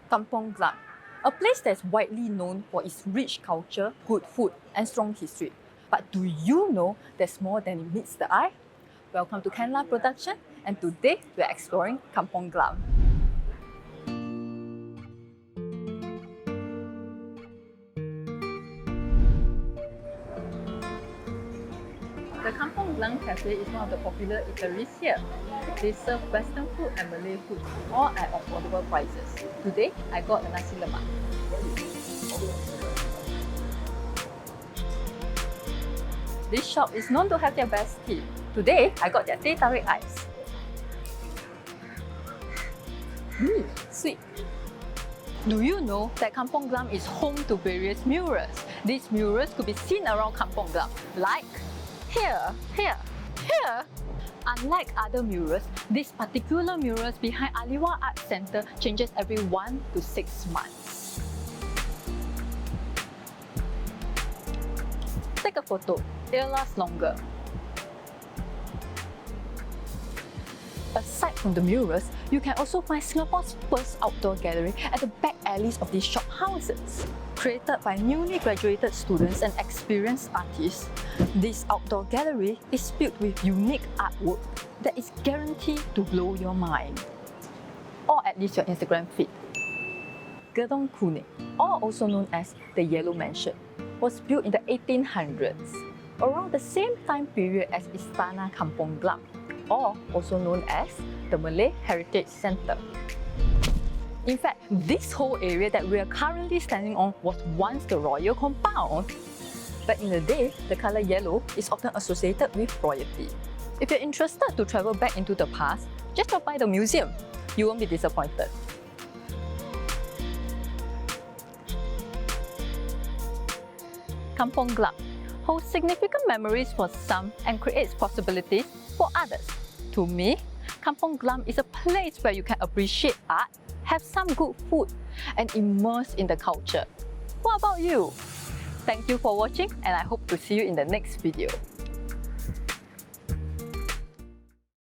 Kampong Glam, a place that's widely known for its rich culture, good food, and strong history. But do you know there's more than meets the eye? Welcome to Kenla Production, and today we're exploring Kampong Glam. The Kampong Glam Cafe is one of the popular eateries here. They serve Western food and Malay food, all at affordable prices. Today, I got a nasi lemak. This shop is known to have their best tea. Today, I got their tarik ice. Sweet. Do you know that Kampong Glam is home to various murals? These murals could be seen around Kampong Glam, like here. Unlike other murals, this particular murals behind Aliwal Art Centre changes every 1 to 6 months. Take a photo, it'll last longer. Aside from the murals, you can also find Singapore's first outdoor gallery at the back alleys of these shop houses. Created by newly graduated students and experienced artists, this outdoor gallery is built with unique artwork that is guaranteed to blow your mind. Or at least your Instagram feed. Gedung Kuning, or also known as the Yellow Mansion, was built in the 1800s, around the same time period as Istana Kampong Glam, or also known as the Malay Heritage Centre. In fact, this whole area that we are currently standing on was once the royal compound. Back in the day, the colour yellow is often associated with royalty. If you're interested to travel back into the past, just drop by the museum. You won't be disappointed. Kampong Glam holds significant memories for some and creates possibilities for others. To me, Kampong Glam is a place where you can appreciate art, have some good food, and immerse in the culture. What about you? Thank you for watching, and I hope to see you in the next video.